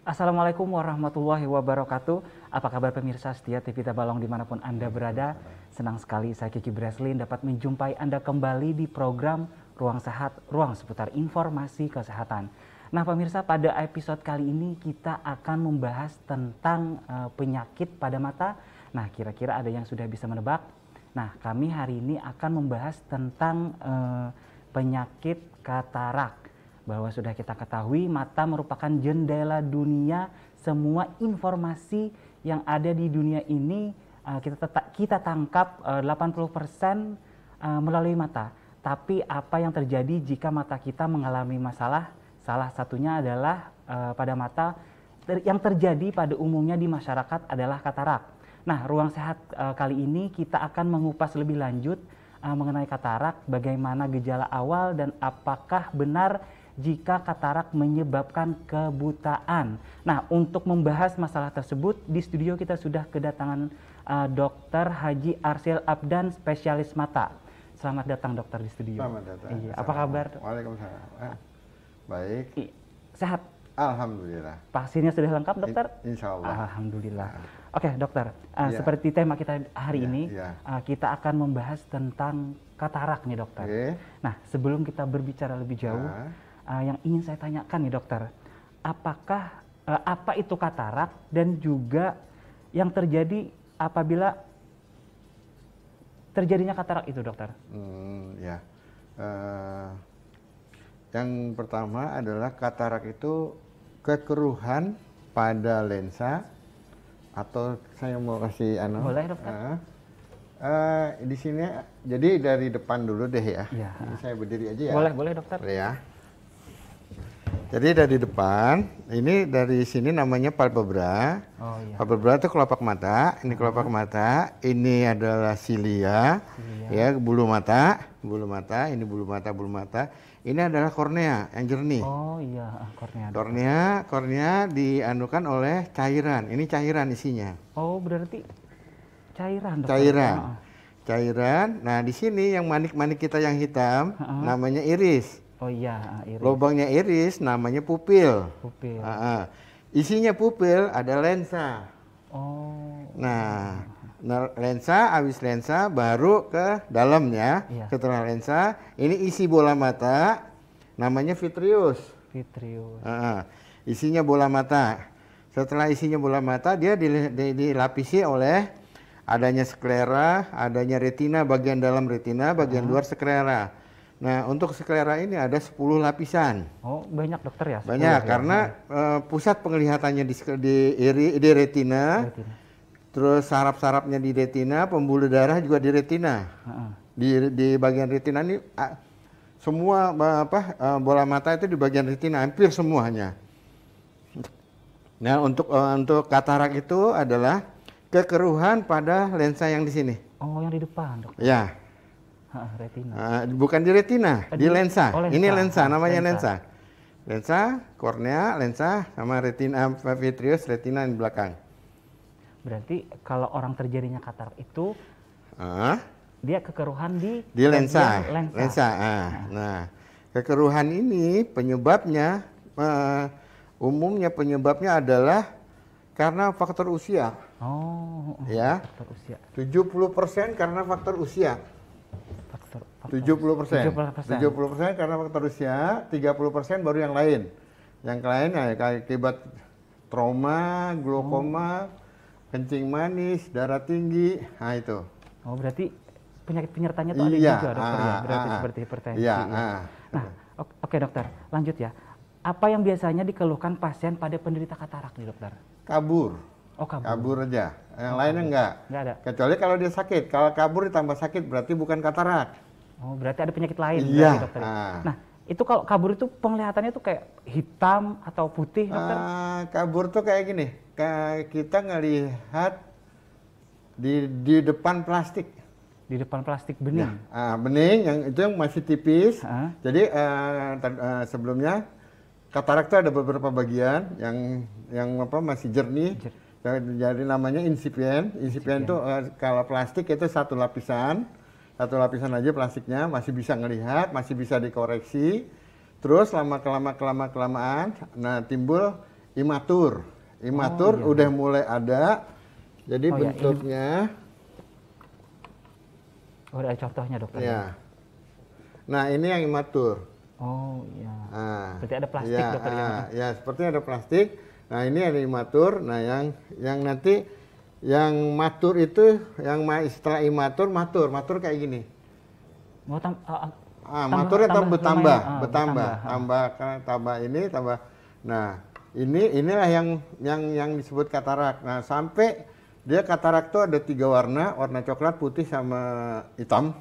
Assalamualaikum warahmatullahi wabarakatuh. Apa kabar pemirsa setia TV Tabalong dimanapun Anda berada? Senang sekali saya Kiki Breslin dapat menjumpai Anda kembali di program Ruang Sehat, ruang seputar informasi kesehatan. Nah pemirsa, pada episode kali ini kita akan membahas tentang penyakit pada mata. Nah kira-kira ada yang sudah bisa menebak? Nah kami hari ini akan membahas tentang penyakit katarak. Bahwa sudah kita ketahui mata merupakan jendela dunia, semua informasi yang ada di dunia ini kita tangkap 80% melalui mata. Tapi apa yang terjadi jika mata kita mengalami masalah? Salah satunya adalah pada mata yang terjadi pada umumnya di masyarakat adalah katarak. Nah, ruang sehat kali ini kita akan mengupas lebih lanjut mengenai katarak, bagaimana gejala awal dan apakah benar jika katarak menyebabkan kebutaan. Nah, untuk membahas masalah tersebut, di studio kita sudah kedatangan Dr. Haji Arsyil Abdan, spesialis mata. Selamat datang dokter di studio. Selamat datang. Iya, apa kabar? Waalaikumsalam. Baik. Sehat? Alhamdulillah. Vaksinnya sudah lengkap dokter? Insya Allah. Alhamdulillah. Oke dokter, seperti tema kita hari ini, kita akan membahas tentang katarak nih dokter. Nah, sebelum kita berbicara lebih jauh, yang ingin saya tanyakan nih dokter, apakah apa itu katarak dan juga yang terjadi apabila terjadinya katarak itu dokter? Yang pertama adalah katarak itu kekeruhan pada lensa, atau saya mau kasih boleh dokter? Di sini jadi dari depan dulu deh ya. Ini saya berdiri aja ya. Boleh dokter. Ya. Jadi dari depan, ini dari sini namanya palpebra. Palpebra itu kelopak mata. Ini kelopak mata. Ini adalah silia. Ya, bulu mata. Ini bulu mata. Ini adalah kornea yang jernih. Oh iya, kornea. Kornea dianukan oleh cairan. Ini cairan isinya. Oh, berarti cairan, dokter. Cairan. Nah, di sini yang manik-manik kita yang hitam namanya iris. Oh iya, iris. Lubangnya iris namanya pupil. Isinya pupil ada lensa. Oh. Nah, habis lensa baru ke dalamnya. Setelah lensa, ini isi bola mata namanya vitreous. Isinya bola mata. Setelah isinya bola mata, dia dilapisi oleh adanya sklera, adanya retina, bagian dalam retina, bagian luar sklera. Nah, untuk sklera ini ada 10 lapisan. Oh, banyak dokter ya? Banyak, karena pusat penglihatannya di retina. Terus saraf-sarafnya di retina, pembuluh darah juga di retina. Di bagian retina ini semua bola mata itu di bagian retina, hampir semuanya. Nah, untuk katarak itu adalah kekeruhan pada lensa yang di sini. Oh, yang di depan, dokter. Ya. Retina. Bukan di retina, di lensa. Lensa. Ini lensa, namanya lensa. Lensa, kornea, lensa, sama retina, vitreous, retina di belakang. Berarti kalau orang terjadinya katarak itu dia kekeruhan di lensa. Nah, kekeruhan ini penyebabnya umumnya penyebabnya adalah karena faktor usia. Ya. Faktor usia. 70% karena faktor usia. 70% karena faktor usia, 30% baru yang lain. Yang lain akibat trauma, glaukoma, kencing manis, darah tinggi, nah itu. Oh, berarti penyakit penyertanya itu ada juga dokter ya? Berarti seperti hipertensi. Nah, oke dokter, lanjut ya. Apa yang biasanya dikeluhkan pasien pada penderita katarak nih dokter? Kabur. Oh, kabur aja. Yang lainnya enggak ada. Kecuali kalau dia sakit. Kalau kabur ditambah sakit berarti bukan katarak. Oh, berarti ada penyakit lain. Iya. Dokter. Nah, itu kalau kabur itu penglihatannya tuh kayak hitam atau putih dokter? Kabur tuh kayak gini. Kita ngelihat di depan plastik. Di depan plastik bening. Bening yang masih tipis. Jadi sebelumnya katarak itu ada beberapa bagian yang masih jernih. Jadi namanya insipient. Insipient itu kalau plastik itu satu lapisan aja plastiknya, masih bisa ngelihat, masih bisa dikoreksi. Terus kelamaan, nah timbul imatur. Imatur udah mulai ada. Jadi bentuknya. Ada contohnya dokter. Ya. Nah ini yang imatur. Oh iya. Nah, berarti ada plastik dokter ya? Ya seperti ada plastik. Nah ini ada imatur. Nah yang nanti yang matur itu, yang setelah imatur, matur kayak gini. Mau maturnya tambah ini. Nah, inilah yang disebut katarak. Nah, sampai dia katarak tuh ada 3 warna coklat, putih sama hitam.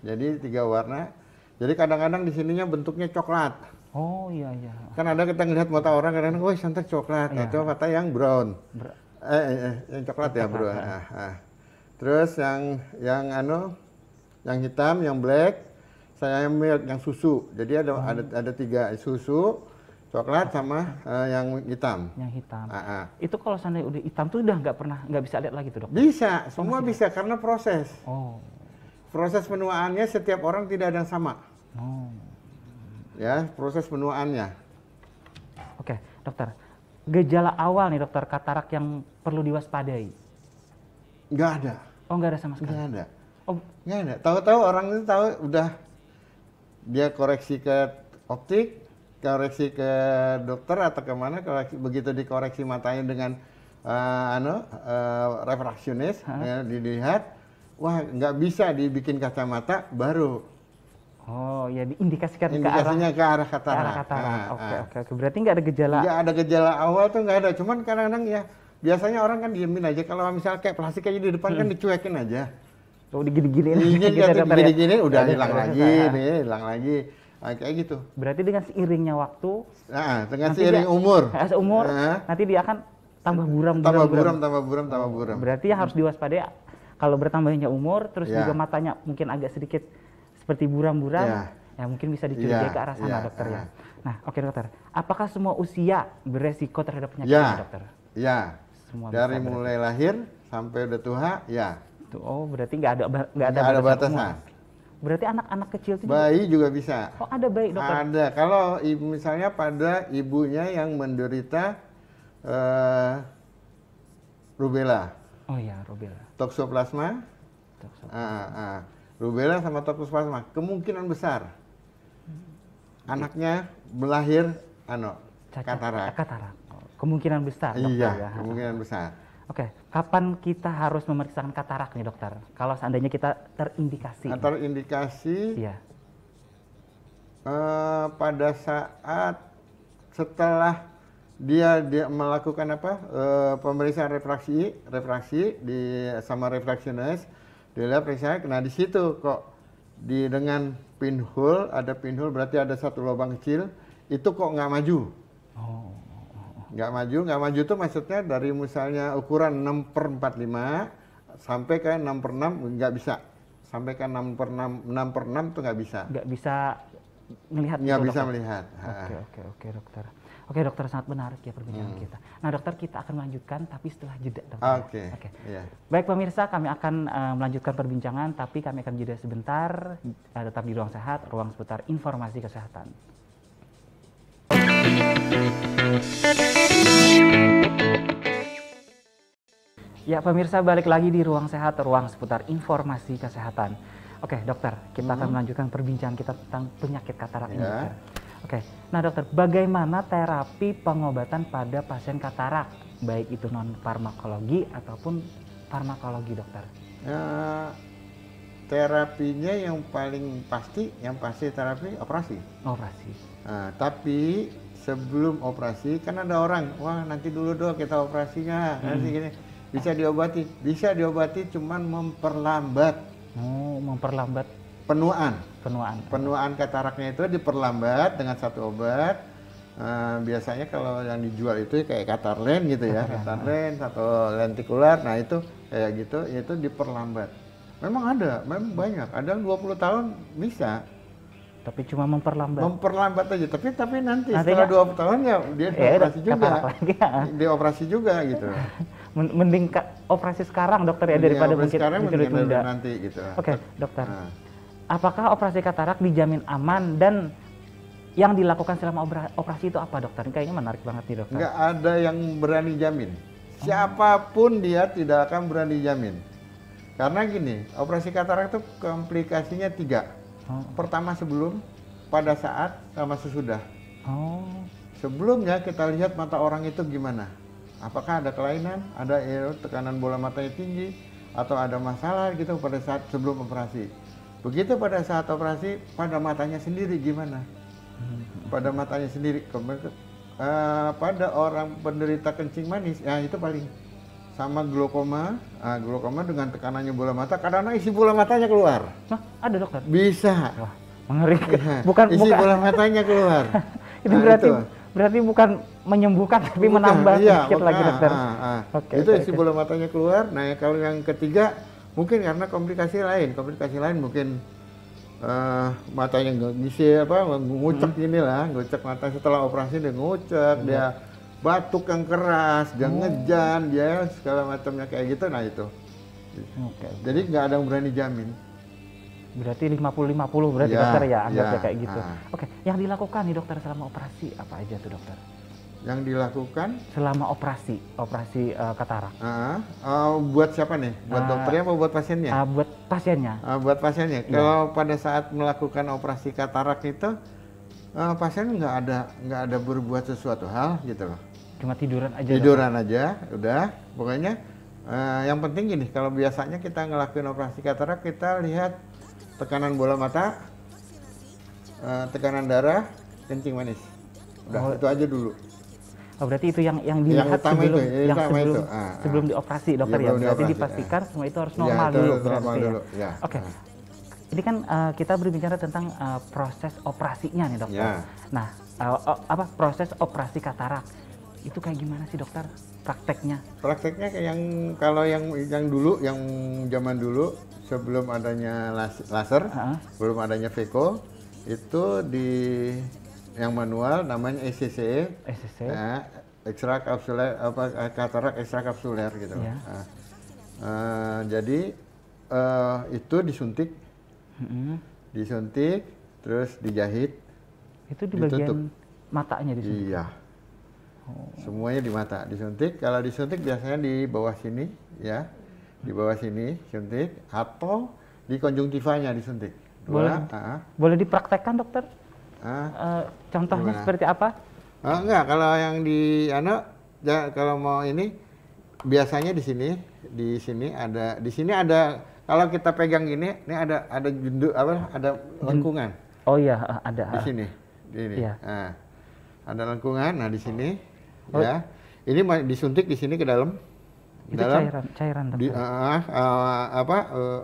Jadi 3 warna. Jadi kadang-kadang di sininya bentuknya coklat. Oh iya. Kan ada kita ngelihat mata orang kadang-kadang, wah santai coklat. Iya. Itu kata yang brown. Yang coklat ya bro. Terus yang hitam, yang black, saya milk, yang susu. Jadi ada 3, susu, coklat sama yang hitam. Yang hitam. Itu kalau seandainya udah hitam tuh udah nggak bisa lihat lagi tuh dok? Bisa, semua bisa karena proses. Oh. Proses penuaannya setiap orang tidak ada yang sama. Oh. Ya, proses penuaannya. Oke, dokter. Gejala awal nih dokter katarak yang perlu diwaspadai? Nggak ada. Oh, nggak ada sama sekali? Nggak ada. Oh, nggak ada. Tahu-tahu orang itu tahu udah dia koreksi ke optik, koreksi ke dokter atau kemana, begitu dikoreksi matanya dengan refraksionis, ya, dilihat, wah nggak bisa dibikin kacamata baru. Oh ya, diindikasikan indikasinya ke arah katarak. Oke. Berarti nggak ada gejala? Nggak ada gejala awal tuh nggak ada. Cuman kadang-kadang ya biasanya orang kan diemin aja. Kalau misalnya kayak plastik aja di depan kan dicuekin aja. Oh digini-giniin. Digini-gini udah hilang lagi. Nah, kayak gitu. Berarti dengan seiringnya waktu. Dengan seiring umur. Seumur nanti dia akan tambah buram. Tambah buram. Berarti harus diwaspadai kalau bertambahnya umur, terus juga matanya mungkin agak sedikit seperti buram-buram, ya mungkin bisa dicurigai ke arah sana dokter ya. Nah, oke dokter, apakah semua usia beresiko terhadap penyakit ini dokter? Ya, semua dari mulai lahir sampai udah tua, ya. Oh, berarti nggak ada batasan. Berarti anak-anak kecil itu bayi juga bisa. Oh, ada bayi dokter? Ada, kalau misalnya pada ibunya yang menderita rubella. Oh iya, rubella. Toxoplasma. Rubella sama toxoplasma kemungkinan besar anaknya melahir katarak. Kemungkinan besar dokter. Iya, kemungkinan besar. Oke, kapan kita harus memeriksakan katarak nih dokter? Kalau seandainya kita terindikasi. Terindikasi. Iya. Pada saat setelah dia melakukan pemeriksaan refraksi sama refraksionis. Dilihat periksa, nah di situ kok dengan pinhole, ada pinhole berarti ada satu lubang kecil, itu kok nggak maju. Nggak maju tuh maksudnya dari misalnya ukuran 6/45 sampai ke 6/6 nggak bisa. Sampai ke 6/6 tuh nggak bisa. Nggak bisa melihat. Nggak bisa melihat. Oke dokter. Oke dokter, sangat menarik ya perbincangan kita. Nah dokter, kita akan melanjutkan tapi setelah jeda dokter. Oke. Yeah. Baik pemirsa, kami akan melanjutkan perbincangan tapi kami akan jeda sebentar. Tetap di Ruang Sehat, ruang seputar informasi kesehatan. Ya pemirsa, balik lagi di Ruang Sehat, ruang seputar informasi kesehatan. Oke dokter, kita akan melanjutkan perbincangan kita tentang penyakit katarak ini dokter. Oke, nah dokter, bagaimana terapi pengobatan pada pasien katarak, baik itu non farmakologi ataupun farmakologi dokter? Terapinya yang pasti terapi operasi. Operasi. Tapi sebelum operasi kan ada orang, wah nanti dulu dong kita operasinya, nanti gini. Bisa diobati, cuman memperlambat. Memperlambat penuaan kataraknya itu diperlambat dengan satu obat. Biasanya kalau yang dijual itu kayak Katarlen gitu ya, Katarlen atau lentikular. Nah itu kayak gitu, itu diperlambat. Memang banyak. Ada yang 20 tahun bisa. Tapi cuma memperlambat aja. Tapi nanti setelah 20 tahun ya dia dioperasi juga. Dioperasi juga gitu. Mending operasi sekarang dokter ya, daripada mungkin ditunda nanti gitu. Oke dokter. Apakah operasi katarak dijamin aman dan yang dilakukan selama operasi itu apa dokter? Ini kayaknya menarik banget nih dokter. Nggak ada yang berani jamin. Siapapun dia tidak akan berani jamin. Karena gini, operasi katarak itu komplikasinya 3. Pertama sebelum, pada saat, sama sesudah. Sebelumnya kita lihat mata orang itu gimana. Apakah ada kelainan, ada tekanan bola matanya tinggi, atau ada masalah gitu pada saat sebelum operasi. Begitu pada saat operasi, pada matanya sendiri gimana? Pada matanya sendiri, pada orang penderita kencing manis, ya itu paling sama glaukoma. Glaukoma dengan tekanannya bola mata, karena isi bola matanya keluar. Nah, ada dokter? Bisa. Wah, mengerikan. Ya, bukan isi bola matanya keluar. Itu berarti bukan menyembuhkan tapi menambah sedikit lagi dokter. Itu isi bola matanya keluar. Nah, kalau yang ketiga mungkin karena komplikasi lain mungkin matanya nggak ngisi ngucek inilah, ngucek mata setelah operasi dia ngucek, dia batuk yang keras, dia ngejan, dia segala macamnya kayak gitu. Nah itu. Jadi nggak ada yang berani jamin. Berarti 50-50 berarti dokter ya, anggapnya kayak gitu. Oke, yang dilakukan nih dokter selama operasi apa aja tuh dokter? Yang dilakukan selama operasi katarak. Buat siapa nih? Buat dokternya apa buat pasiennya? Buat pasiennya. Buat pasiennya. Kalau pada saat melakukan operasi katarak itu pasien nggak ada berbuat sesuatu hal gitu loh. Cuma tiduran aja. Tiduran aja, udah. Pokoknya yang penting gini, kalau biasanya kita ngelakuin operasi katarak kita lihat tekanan bola mata, tekanan darah, kencing manis. Udah itu aja dulu. Berarti itu yang dilihat sebelum dioperasi dokter ya. Berarti dipastikan semua itu harus normal dulu berarti ya. Oke. Ini kan kita berbicara tentang proses operasinya nih dokter. Nah, proses operasi katarak itu kayak gimana sih dokter prakteknya? Prakteknya kayak kalau yang dulu, yang zaman dulu sebelum adanya laser, belum adanya Veko, itu yang manual namanya ECC. Ekstrakapsuler katarak ekstrakapsuler gitu. Jadi itu disuntik, terus dijahit. Itu di bagian matanya disuntik. Iya. Semuanya di mata disuntik. Kalau disuntik biasanya di bawah sini, ya, di bawah sini suntik, atau di konjungtivanya disuntik. Boleh dipraktekkan dokter? Contohnya seperti apa? Enggak, kalau yang kalau mau ini biasanya di sini ada kalau kita pegang gini, ini ada ada lengkungan. Oh iya, ada. Di sini. Iya. Ada lengkungan. Nah, di sini ya. Ini disuntik di sini ke dalam. Itu cairan dokter.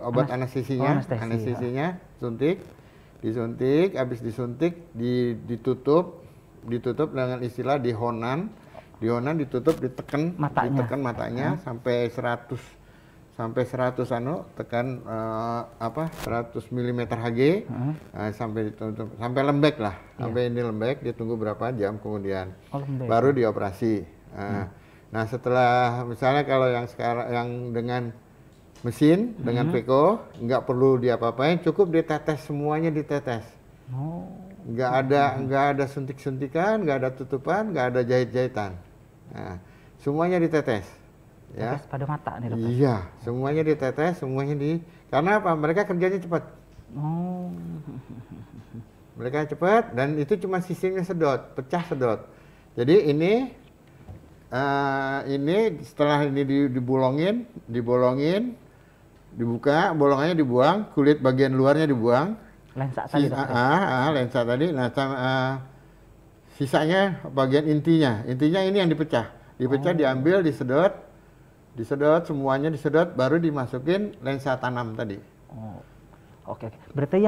Obat anestesinya disuntik, habis disuntik ditutup dengan istilah dihonan, ditutup, ditekan matanya sampai 100 tekan 100 mm Hg, sampai ditutup, sampai lembek lah, sampai ini lembek, ditunggu berapa jam kemudian baru dioperasi. Nah, setelah misalnya kalau yang sekarang yang dengan mesin, dengan Veko, nggak perlu diapa-apain, cukup ditetes, semuanya ditetes. Nggak ada suntik-suntikan, nggak ada tutupan, nggak ada jahit-jahitan. Nah, semuanya ditetes. Ya. Tetes pada mata nih dokter? Iya, semuanya ditetes, karena apa? Mereka kerjanya cepat. Mereka cepat, dan itu cuma sistemnya pecah sedot. Jadi ini setelah ini dibolongin, dibuka, bolongannya dibuang, kulit bagian luarnya dibuang. Lensa tadi dokter? Lensa tadi. Nah, sisanya bagian intinya ini yang dipecah, diambil, disedot, semuanya disedot, baru dimasukin lensa tanam tadi. Oke. Berarti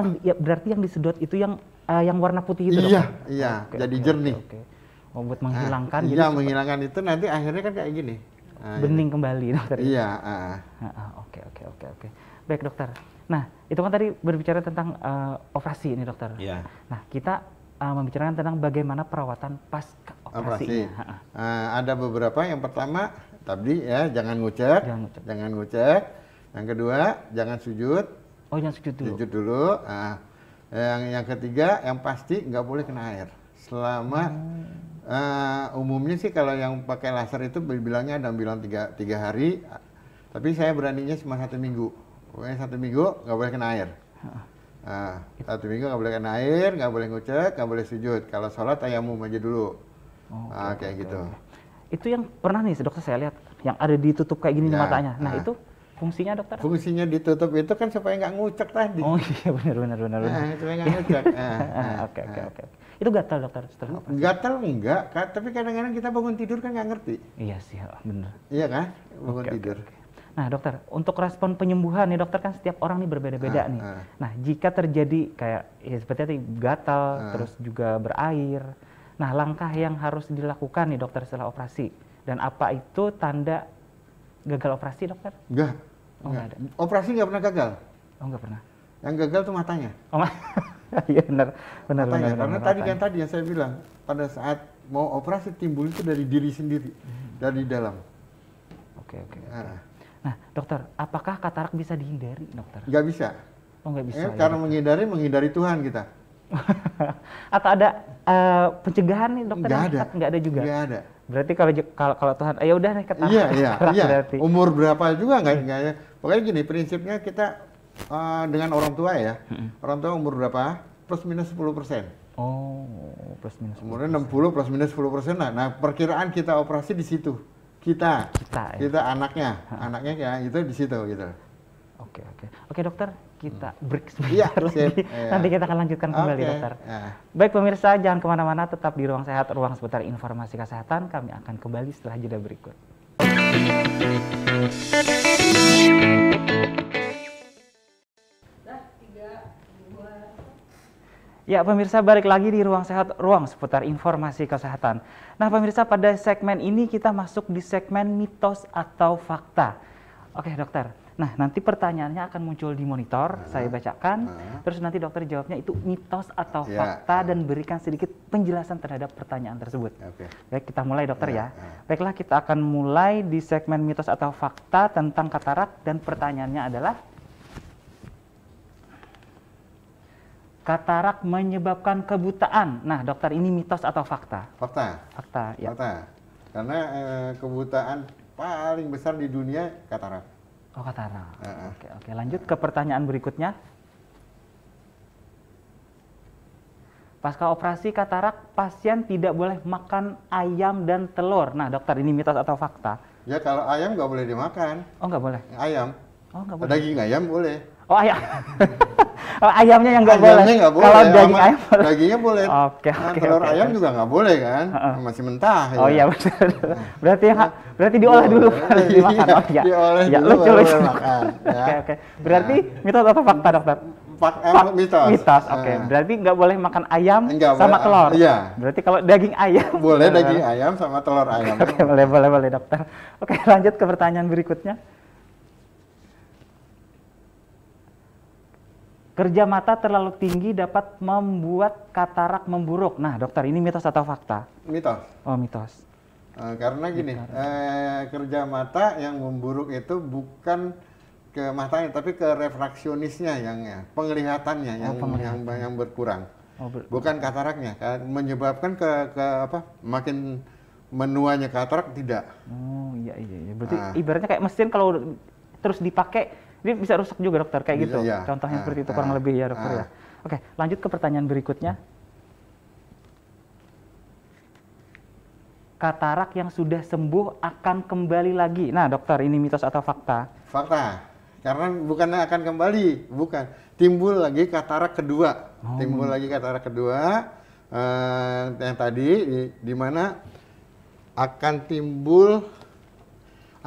yang disedot itu yang warna putih itu dokter? Iya. Jadi jernih. Buat menghilangkan. Iya, menghilangkan itu nanti akhirnya kan kayak gini. Bening kembali dokter. Iya. Oke. Baik dokter. Nah, itu kan tadi berbicara tentang operasi ini dokter. Iya. Nah, kita membicarakan tentang bagaimana perawatan pasca operasi. Ada beberapa. Yang pertama tadi ya, jangan ngucek. Yang kedua, jangan sujud. Jangan sujud dulu. Sujud dulu. Yang ketiga, yang pasti nggak boleh kena air. Selama umumnya sih kalau yang pakai laser itu bilangnya ada bilang tiga hari, tapi saya beraninya cuma 1 minggu. Pokoknya 1 minggu nggak boleh kena air. 1 minggu nggak boleh kena air, nggak boleh ngucek, nggak boleh sujud. Kalau sholat tayamum aja dulu. Kayak gitu. Itu yang pernah nih dokter saya lihat, yang ada ditutup kayak gini di matanya. Nah itu fungsinya dokter? Fungsinya ditutup itu kan supaya nggak ngucek tadi. Oh iya benar. Supaya nggak ngucek. Oke. Itu gatal dokter? Gatal enggak, tapi kadang-kadang kita bangun tidur kan nggak ngerti. Iya sih, benar. Iya kan, bangun tidur. Nah dokter, untuk respon penyembuhan nih dokter kan setiap orang nih berbeda-beda nih. Nah jika terjadi kayak ya seperti tadi gatal, terus juga berair. Nah langkah yang harus dilakukan nih dokter setelah operasi. Dan apa itu tanda gagal operasi dokter? Enggak. Oh, enggak ada. Operasi nggak pernah gagal. Oh enggak pernah. Yang gagal tuh matanya. Oh iya benar. Karena tadi yang saya bilang, pada saat mau operasi timbul itu dari diri sendiri, dari dalam. Oke. Nah dokter, apakah katarak bisa dihindari dokter? Nggak bisa. Oh nggak bisa. Karena menghindari Tuhan kita. Atau ada pencegahan nih dokter? Nggak ada juga. Nggak ada. Berarti kalau Tuhan, ya udah nih katarak. Iya. Berarti. Umur berapa juga nggak ya. Pokoknya gini, prinsipnya kita dengan orang tua ya. Orang tua umur berapa? Plus minus 10%. Oh, plus minus 10%. Umurnya 60 plus minus 10% lah. Nah, perkiraan kita operasi di situ. Kita anaknya ya itu di situ gitu. Oke dokter, kita break sebentar lagi. Nanti kita akan lanjutkan kembali dokter. Baik pemirsa, jangan kemana-mana, tetap di Ruang Sehat, ruang seputar informasi kesehatan. Kami akan kembali setelah jeda berikut. Ya pemirsa, balik lagi di Ruang Sehat, ruang seputar informasi kesehatan. Nah pemirsa, pada segmen ini kita masuk di segmen mitos atau fakta. Oke dokter, nah nanti pertanyaannya akan muncul di monitor, saya bacakan, terus nanti dokter jawabnya itu mitos atau fakta dan berikan sedikit penjelasan terhadap pertanyaan tersebut. Baik, kita mulai dokter ya. Baiklah, kita akan mulai di segmen mitos atau fakta tentang katarak dan pertanyaannya adalah, katarak menyebabkan kebutaan. Nah, dokter, ini mitos atau fakta? Fakta, ya. Fakta. Karena kebutaan paling besar di dunia katarak. Oh, katarak. Oke. Lanjut ke pertanyaan berikutnya. Pasca operasi katarak, pasien tidak boleh makan ayam dan telur. Nah, dokter, ini mitos atau fakta? Ya, kalau ayam nggak boleh dimakan. Oh, nggak boleh? Ayam. Oh, nggak boleh. Daging ayam boleh. Oh, ayam. Oh, ayamnya yang nggak boleh. Nggak boleh. Kalau daging ayam boleh. Dagingnya boleh. Oke. Telur ayam juga nggak boleh kan? Masih mentah. Oh iya betul. Berarti diolah dulu baru dimakan. Oh iya. Diolah dulu baru makan. Oke. Berarti mitos atau fakta dokter? Mitos. Oke. Berarti nggak boleh makan ayam sama telur. Iya. Berarti kalau daging ayam boleh daging ayam sama telur ayam. Oke, boleh dokter. Oke, lanjut ke pertanyaan berikutnya. Kerja mata terlalu tinggi dapat membuat katarak memburuk. Nah, dokter, ini mitos atau fakta? Mitos. Oh, mitos. Karena gini, kerja mata yang memburuk itu bukan ke matanya, tapi ke refraksionisnya, penglihatannya yang berkurang. Bukan kataraknya, menyebabkan ke makin menuanya katarak tidak. Oh iya. Berarti ibaratnya kayak mesin kalau terus dipakai ini bisa rusak juga dokter, kayak gitu. Ya. Contohnya seperti itu kurang lebih ya dokter ya. Oke, lanjut ke pertanyaan berikutnya. Katarak yang sudah sembuh akan kembali lagi. Nah dokter, ini mitos atau fakta? Fakta, karena bukannya akan kembali, bukan. Timbul lagi katarak kedua. Yang tadi di mana akan timbul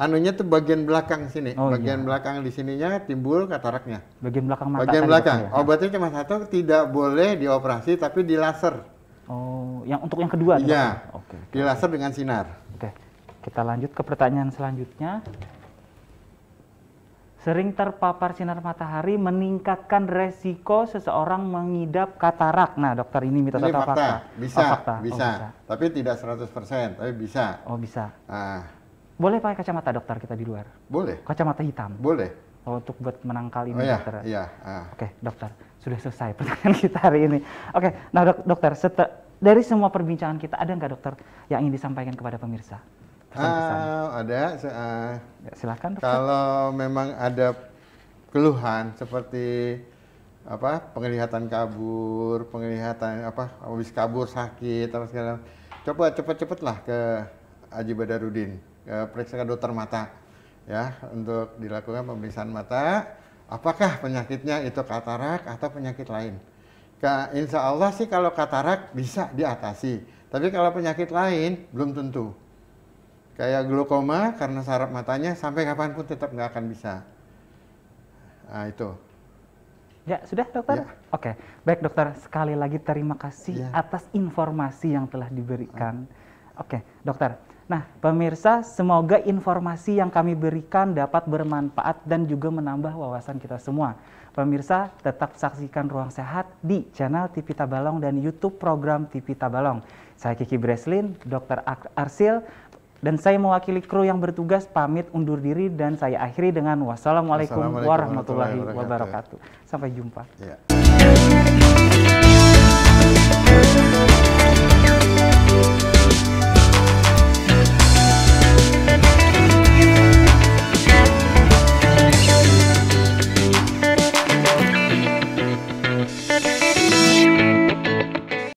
anunya tuh bagian belakang sini, belakang di sininya timbul kataraknya. Bagian belakang mata. Bagian belakang. Obatnya cuma satu, tidak boleh dioperasi tapi di laser. Oh, yang untuk yang kedua? Iya. Oke. Di laser dengan sinar. Oke. Kita lanjut ke pertanyaan selanjutnya. Sering terpapar sinar matahari meningkatkan resiko seseorang mengidap katarak. Nah, dokter, ini mitos atau fakta? Bisa. Tapi tidak 100%, tapi bisa. Oh, bisa. Boleh pakai kacamata dokter kita di luar? Boleh. Kacamata hitam? Boleh. kalau untuk buat menangkal ini, iya, dokter? Iya. Oke, dokter, sudah selesai pertanyaan kita hari ini. Oke, nah dokter, dari semua perbincangan kita, ada nggak dokter yang ingin disampaikan kepada pemirsa? Ada. Ya, silakan dokter. Kalau memang ada keluhan seperti penglihatan kabur, habis kabur sakit, apa segala, coba cepet-cepetlah ke Haji Badarudin, periksa ke dokter mata, ya, untuk dilakukan pemeriksaan mata. Apakah penyakitnya itu katarak atau penyakit lain? Insya Allah sih kalau katarak bisa diatasi, tapi kalau penyakit lain belum tentu. Kayak glaukoma karena saraf matanya sampai kapanpun tetap nggak akan bisa. Nah itu. Ya, sudah dokter? Ya. Oke, baik dokter. Sekali lagi terima kasih atas informasi yang telah diberikan. Oke, dokter. Nah, pemirsa, semoga informasi yang kami berikan dapat bermanfaat dan juga menambah wawasan kita semua. Pemirsa, tetap saksikan Ruang Sehat di channel TV Tabalong dan YouTube program TV Tabalong. Saya Kiki Breslin, Dr. Arsil, dan saya mewakili kru yang bertugas pamit undur diri dan saya akhiri dengan wassalamualaikum warahmatullahi wabarakatuh. Sampai jumpa. Ya.